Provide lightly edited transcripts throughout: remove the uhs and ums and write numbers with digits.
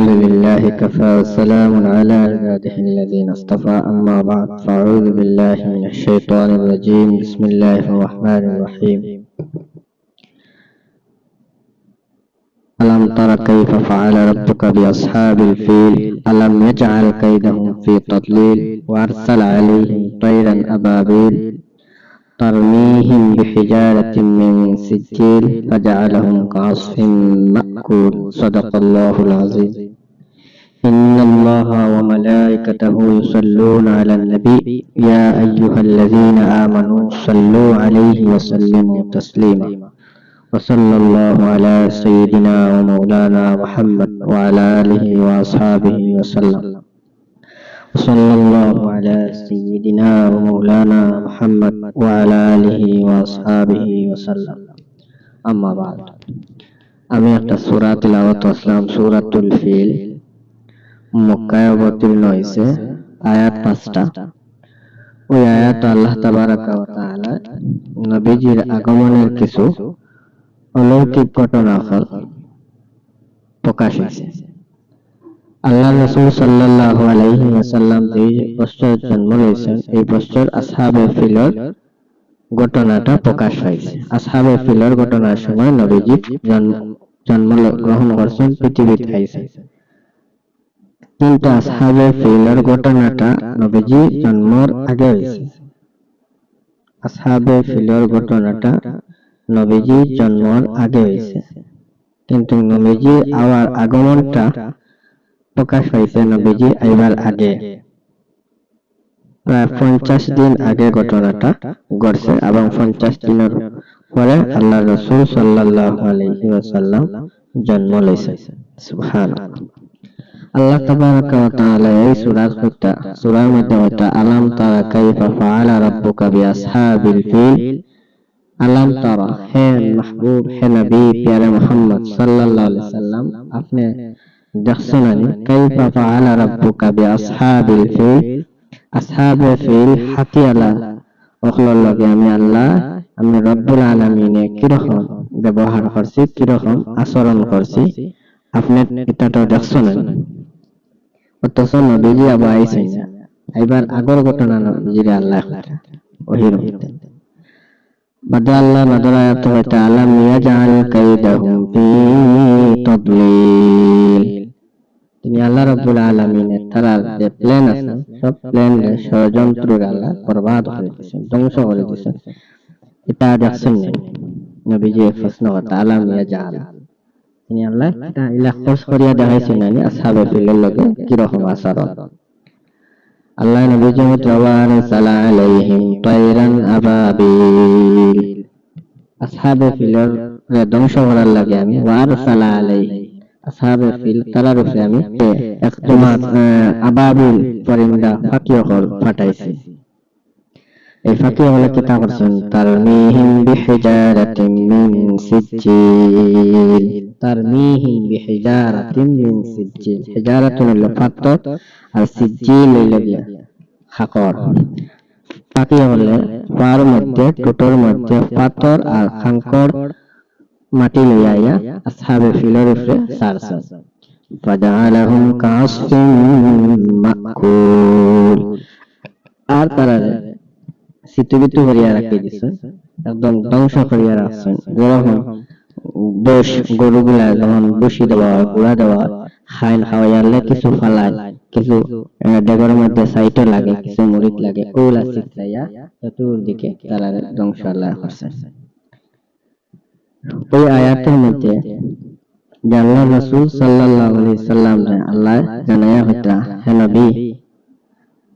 الحمد لله كفى وسلام على عباده الذين اصطفى أما بعد فأعوذ بالله من الشيطان الرجيم بسم الله الرحمن الرحيم ألم تر كيف فعل ربك بأصحاب الفيل ألم يجعل كيدهم في تضليل وأرسل عليهم طيرا أبابيل ترميهم بحجارة من سجيل فجعلهم كعصف مأكول صدق الله العظيم إن الله وملائكته يصلون على النبي يا أيها الذين آمنوا صلوا عليه وسلموا تسليما وصلى الله على سيدنا ومولانا محمد وعلى آله وأصحابه وسلم وصلى الله على سيدنا ومولانا محمد وعلى آله وأصحابه وسلم أما بعد আমি একটা সূরা তিলাওয়াত করলাম সূরাতুল ফিল মক্কায় অবতীর্ণ হয়েছে আয়াত 5টা ওই আয়াত আল্লাহ তাবারাকা ওয়া তাআলা নবীজির আগমনের কিছু অলৌকিক ঘটনা প্রকাশ হয়েছে আল্লাহ রাসূল সাল্লাল্লাহু আলাইহি ওয়াসাল্লাম যে বছর জন্ম নিয়েছেন এই বছর আসহাবে ফিলের ঘটনাটা প্রকাশ হয়েছে আসহাবে ফিলের ঘটনার সময় নবীজি জন্ম গ্রহণ করেছেন পৃথিবীতে আইছেন কিন্তু আসহাবে ফিলের ঘটনাটা নবীজি জন্মের আগে হয়েছে আসহাবে ফিলের ঘটনাটা নবীজি জন্মের আগে হয়েছে কিন্তু নবীজি আওয়ার আগমনটা প্রকাশ হয়েছে নবীজি আইবার আগে প্রায় 50 দিন আগে ঘটনাটা ঘটছে এবং 50 দিনের পরে আল্লাহ রাসূল সাল্লাল্লাহু আলাইহি ওয়াসাল্লাম জন্ম নিয়েছেন সুবহানাল্লাহ আল্লাহ তাবারাকা ওয়া তাআলা এই সূরার মধ্যে বলতে আলাম তারা কাইফা ফাআলা রাব্বুকা বিআসহাবিল ফিল আলাম তারা হে মাহবুব হে নবী প্যারে মুহাম্মদ সাল্লাল্লাহু আলাইহি সাল্লাম আপনি দেখছেন কাইফা ফাআলা রাব্বুকা বিআসহাবিল ফিল আসহাবে ফিল হাতিয়ালা ওগুলোর লগে আমি রব্বুল আলামিনে কিরকম ব্যবহার করছি কিরকম আচরণ করছি আপনি এটাটা দেখছেন অথচ নবীজি আবার আইছেন এবার আগর ঘটনা নবীজি আল্লাহ ওহির বাদাল্লাহ মাদরায়াত হইতে আলাম ইয়াজাল কাইদাহুম ফি তাদলিল তিনি আল্লাহ রাব্বুল আলামিনের তারা যে প্ল্যান আছে সব প্ল্যান ষড়যন্ত্রের আল্লাহ বরবাদ করে দিয়েছেন ধ্বংস করে দিয়েছেন এটা দেখছেন নবীজি প্রশ্ন করতে আলাম ইয়াজাল তিনি আল্লাহ এটা ইলাখস করিয়া দেখাইছেন না আসহাবে ফিলের লগে কি রকম আচরণ আল্লাহ নবীজি মুতাওয়ার সালা আলাইহিম তাইরান আবাবিল আসহাবে ফিলের ধ্বংস করার লাগে আমি ওয়ার সালা আলাইহিম আসহাবে ফিল তারার উপরে আমি একদমাত আবাবিল পরিন্দা ফাকিয়ল ফাটাইছি এই ফাকিয়ল কিতা করছেন তারমিহিম বিহিজারাতিন মিন সিজ্জিল তারমিহিম বিহিজারাতিন মিন সিজ্জিল হিজারাতুন পাথর আর সিজ্জিল লাগিয়া হাকর ফাকিয়ল পার মধ্যে টুটোর মধ্যে পাথর আর খাঙ্কর মাটি লইয়া আসহাবে ফিলের উপরে সারছে ফাজালাহুম কাসফিন মাকুল আর তারা সিতুবিতু করিয়া রাখি দিছে একদম ধ্বংস করিয়া রাখছেন যেরকম বস গরুগুলা যখন বসি দেওয়া গুড়া দেওয়া খাইন খাওয়াইলে কিছু ফালায় কিছু ডেগরের মধ্যে সাইটও লাগে কিছু মরিচ লাগে ওগুলা শিখাইয়া চতুর্দিকে তারা ধ্বংস আল্লাহ করছেন ওই আয়াতের মধ্যে আল্লাহ রাসূল সাল্লাল্লাহু আলাইহি সাল্লাম আল্লাহ জানায়া হইতা হে নবী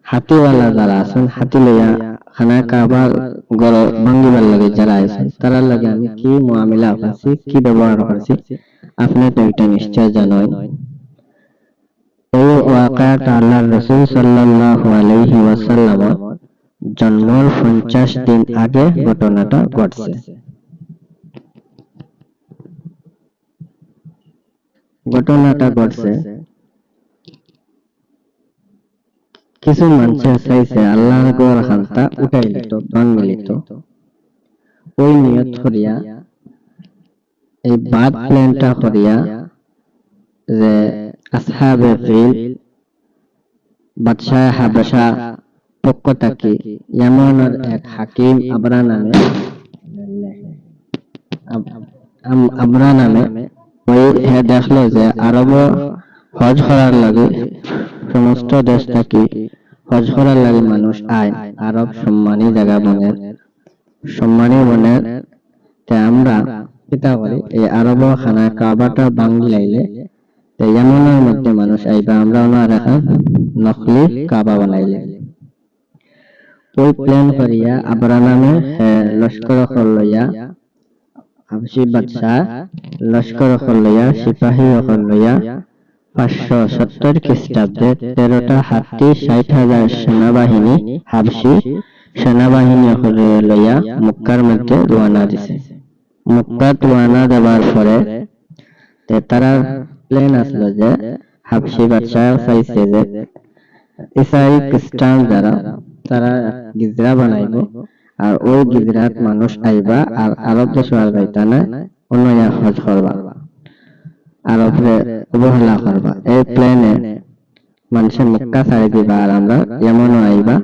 হাতিওয়ালা যারা আছেন হাতি লইয়া খানা কাবার গড় ভাঙ্গিবার লাগে যারা আছেন তারা লাগে আমি কি মুআমিলা করছি কি ব্যবহার করছি আপনি তো এটা নিশ্চয় জানেন এই ওয়াকাটা আল্লাহ রাসূল সাল্লাল্লাহু আলাইহি ওয়াসাল্লাম জন্মের 50 দিন আগে ঘটনাটা ঘটছে কিছু মানুষের চাইছে আল্লাহর গড় খান্তা উঠাই লিত ধন মিলিত ওই নিয়ত করিয়া এই বাদ প্ল্যানটা করিয়া যে আসহাবে ফিল বাদশাহ হাবশা পক্ষ থাকি ইয়ামানের এক হাকিম আবরা নামে আমরা নামে ওই হে দেখলো যে আরব হজ করার লাগে সমস্ত দেশ থাকি হজ করার লাগে মানুষ আয় আরব সম্মানী জায়গা বনের সম্মানী বনের তে আমরা কিতা করি এই আরব খানা কাবাটা ভাঙ্গি লাইলে ইয়ামানের মধ্যে মানুষ আইবা আমরা ওনার এখন নকলি কাবা বানাইলে ওই প্ল্যান করিয়া আবরা নামে লস্কর লইয়া হাবশী বাদশাহ লস্কর লইয়া সিপাহী লইয়া 570 খ্রিস্টাব্দে 13টা হাতি 60,000 সেনাবাহিনী হাবশী সেনাবাহিনী লইয়া মক্কার মধ্যে রওনা দিছে। মক্কা রওনা দেওয়ার পরে তারা প্ল্যান আসলো যে হাবশী বাদশাহ চাইছে যে ইসাই খ্রিস্টান যারা তারা গিজরা বানাইব আর ওই গিজরাত মানুষ আইবা আর আরব দেশ আর যাইতা না অন্য হজ করবা আরবে অবহেলা করবা এই প্ল্যানে মানুষের মক্কা ছাড়ি দিবা আর আমরা এমন আইবা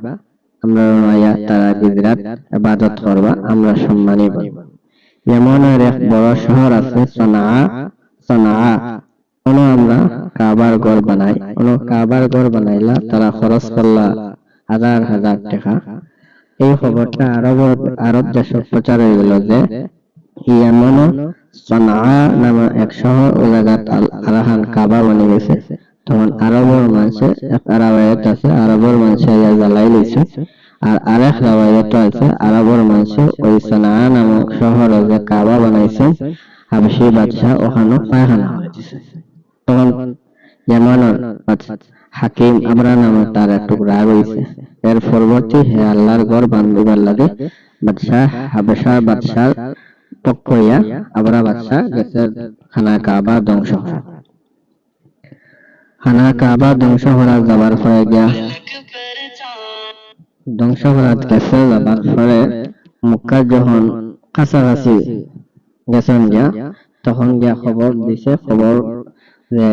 আমরা নয়া তারা গিজরাত ইবাদত করবা আমরা সম্মানী পাইব। এমনের এক বড় শহর আছে সনা আমরা কাবার ঘর বানাই কাবার ঘর বানাইলা তারা খরচ করলা হাজার হাজার টাকা। এই খবরটা আরব দেশে প্রচার হয়ে গেল যে ইয়ামান সনা নামে এক শহর ও জায়গাত আরাহান কাবা বনে গেছে। তখন আরবের মানুষে এক রাওয়ায়াত আছে আরবের মানুষে জ্বালাই লইছে আর আরেক রাওয়ায়াত আছে আরবের মানুষে ওই সনা নামক শহরে যে কাবা বানাইছে হাবশী বাদশাহ ওখানে পায়খানা করে দিছে। তখন ইয়ামানের হাকিম আমরা নামে তার একটু রাগ হয়েছে। এর পরবর্তী হে আল্লাহর ঘর বান্ধিবার লাগে বাদশাহ হাবশার বাদশাহ পক্ষ হইয়া আবরা বাদশাহ গেছে খানা কাবা ধ্বংস করা। খানা কাবা ধ্বংস করা যাবার পরে গিয়া ধ্বংস করা গেছে যাবার পরে মক্কা যখন কাছাকাছি গেছেন গিয়া তখন গিয়া খবর দিছে খবর যে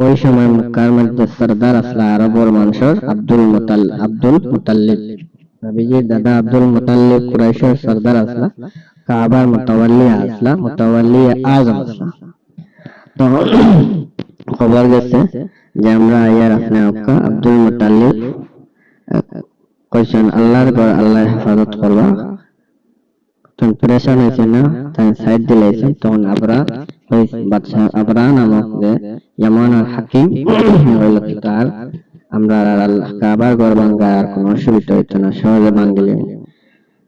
ওই সময় মক্কার মধ্যে সরদার আসলা আরবের মানুষের আব্দুল মুতাল্লিব নবীজির দাদা আব্দুল মুতাল্লিব কুরাইশের সরদার আসলা কাবার মুতাওয়াল্লি আজম আসলা। তখন খবর গেছে যে আমরা আয়ার আপনি আব্দুল মুতাল্লিব কইছেন আল্লাহর ঘর আল্লাহ হেফাজত করবা তখন প্রেশার হয়েছে না তাই সাইড দিলাইছে। তখন বাদশাহ আবরা নামক যে ইয়ামানের হাকিম হইল তার আমরা আল্লাহ কাবার ঘর ভাঙ্গা আর কোনো অসুবিধা হইতো না সহজে ভাঙ্গিলে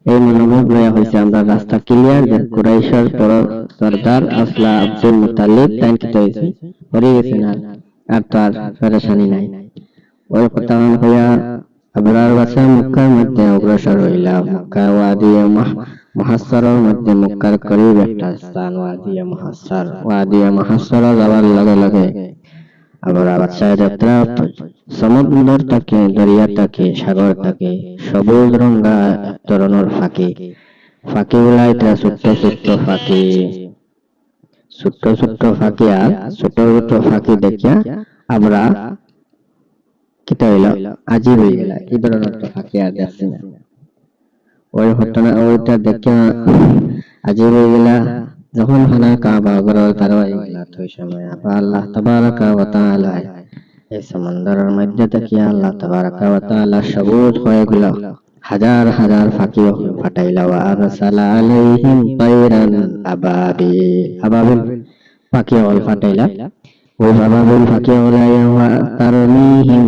এই মনোভাব লইয়া হয়েছে আমরা রাস্তা ক্লিয়ার যে কুরাইশের বড় সরদার আসলা আব্দুল মুতাল্লিব তাই কি হয়েছে পরে গেছে না আর তার পেরেশানি নাই। ওই কথা হইয়া আবরার বাদশাহ মক্কার মধ্যে অগ্রসর হইলা। মক্কা ওয়াদিয়ে মুহাসসারের মধ্যে মক্কার করিব একটা স্থান ওয়াদিয়ে মুহাসসার যাওয়ার লগে লগে আবরা বাদশাহ যাত্রা সমুদ্র থাকে দরিয়া থাকে সাগর থাকে সবুজ রঙা এক ধরনের ফাঁকি গুলাই ছোট্ট ফাঁকি আর ছোট ফাঁকি দেখিয়া আমরা কিতা হইল আজিব হয়ে গেল এই ধরনের ফাঁকি আর দেখছি না। ওই ঘটনা ওইটা দেখে আজিব হয়ে গেল যখন খানা কাবা ঘর তার হয়ে গেল ওই সময় আল্লাহ তাবারাকা ওয়া তাআলা এই সমুদ্রের মধ্যে থেকে আল্লাহ তাবারাকা ওয়া তাআলা সবুজ হয়ে গেল হাজার হাজার ফাঁকি ফাটাইলা ওয়া আরসালা আলাইহিম তায়রান আবাবিল ফাঁকি ফাটাইলা ওই আবাবিল ফাঁকি ওলাইয়া তারমিহিম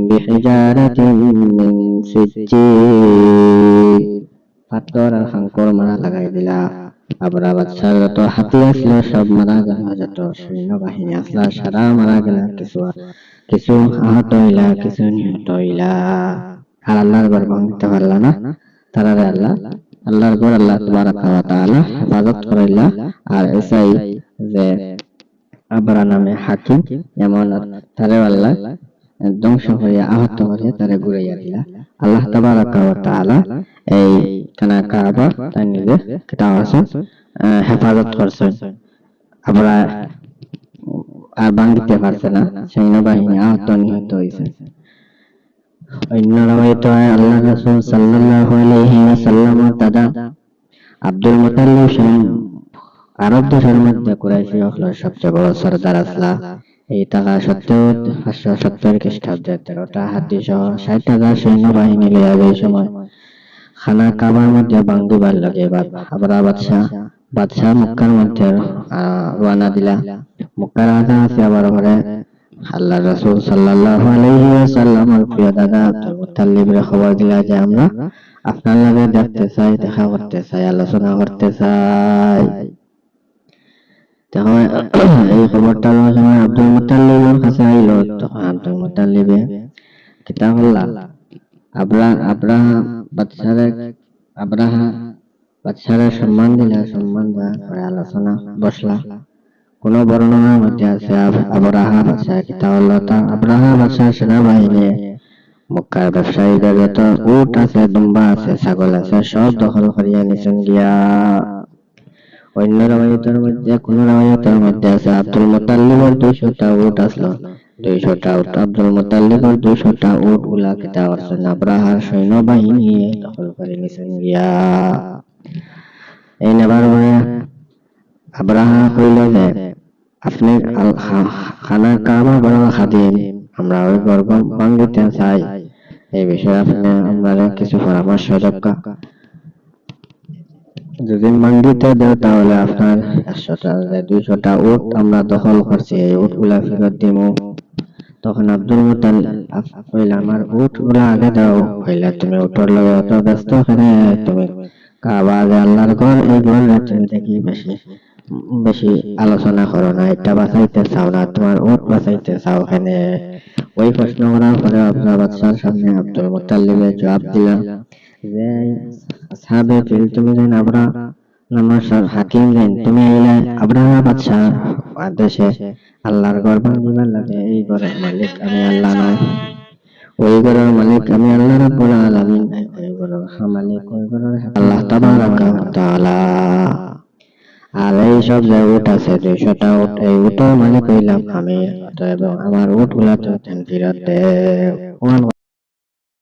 বিহিজারাতিন মিন সিজ্জিল পাথর আর হাঙ্কর মারা লাগাই দিলা। আবরা বাদশাহ যত হাতি আসলো সব মারা গেল যত সৈন্যবাহিনী আসলা সারা মারা গেল কিছু আহত হইলা কিছু নিহত হইলা আর আল্লাহর ঘর ভাঙতে পারলা না তারা আল্লাহর ঘর আল্লাহ তাবারাকা ওয়া তাআলা হেফাজত করাইলা। আর এসাই যে আবরা নামে হাকিম এমন তারে আল্লাহ ধ্বংস হইয়া আহত হইয়া তারে ঘুরাইয়া দিলা। আল্লাহ তাবারাকা ওয়া তাআলা এই খানা কাবা তাই নিজে হেফাজত করছেন। আমরা আর ভাঙিতে পারছে না, সৈন্যবাহিনী আহত নিহত হয়েছে। অন্য রাওয়ায়াতে আল্লাহ রাসূল সাল্লাল্লাহু আলাইহি ওয়াসাল্লামের দাদা আব্দুল মুতাল্লিব আরব দেশের মধ্যে কুরাইশী হলের সবচেয়ে বড় সর্দার আসলা। এই থাকা সত্ত্বেও 570 খ্রিস্টাব্দে 13টা হাতি সহ 60,000 সৈন্যবাহিনী লইয়া এই সময় খানা কাবার মধ্যে ভাঙ্গিবার লাগে আবরা বাদশাহ মক্কার মধ্যে রওনা দিলা। মক্কার আধা আছে আবার ঘরে আল্লাহ রাসূল সাল্লাল্লাহু আলাইহি ওয়াসাল্লামের প্রিয় দাদা আব্দুল মুতাল্লিবের খবর দিলা যে আমরা আপনার লগে দেখতে চাই, দেখা করতে চাই, আলোচনা করতে চাই। তখন এই খবরটা সময় আব্দুল মুতাল্লিবের কাছে আইল। তখন আব্দুল মুতাল্লিবে কিতাব আল্লাহ আব্রাহা বাদশারে সম্মান দিলা, সম্মান দেওয়ার পরে আলোচনা বসলা। কোন বর্ণনার মধ্যে আছে আবরাহা বাদশাহ কিতাব আল্লাহ আব্রাহা বাদশাহ সেনাবাহিনী মক্কার ব্যবসায়ীদের যত উট আছে, দুম্বা আছে, ছাগল আছে সব দখল করিয়া নিছেন গিয়া। অন্য রাওয়ায়াতের মধ্যে কোন রাওয়ায়াতের মধ্যে আছে আব্দুল মুতাল্লিবের 200টা উট আসলো। 200টা উট আব্দুল মুতাল্লিবের 200টা উট গুলা কিতা করছেন আব্রাহার সৈন্যবাহিনী দখল করে নিছেন গিয়া। এই নেবার পরে আব্রাহা কইল যে আপনি খানা কাবা বড় খাদিম, আমরা ওই গর্ব ভাঙ্গিতে চাই, এই বিষয়ে আপনি আমাদের কিছু পরামর্শ দরকার। যদি ভাঙ্গিতে দেও তাহলে আপনার 200টা উট আমরা দখল করছি, এই উট গুলা ফেরত দিব। তখন আব্দুল মুতাল্লিব কইলা আমার উট গুলা আগে দাও। কইলা তুমি উটের লগে অত ব্যস্ত কেন? তুমি কাবা যে আল্লাহর ঘর, এই ঘরে তুমি দেখি বেশি আলোচনা করো না, এটা বাঁচাইতে চাও না, তোমার উট বাঁচাইতে চাও কেন? ওই প্রশ্ন করার পরে আপনার বাদশার সামনে আব্দুল মুতাল্লিবে জবাব দিলা যে সাহাবে ফিল তুমি যেন আবরা নামার হাকিম যেন তুমি আইলা আব্রাহা বাদশাহ আদেশে আল্লাহর ঘর ভাঙিবার লাগে। এই ঘরের মালিক আমি আল্লাহ নয়, ওই ঘরের মালিক আমি আল্লাহ রাব্বুল আলামিন। ওই ঘরের মালিক ওই ঘরের আল্লাহ তাবারাকা ওয়া তাআলা। আর এই সব যে উট আছে 200টা উট, এই উটের মালিক হইলাম আমি, অতএব আমার উট গুলা তো ফিরত দে।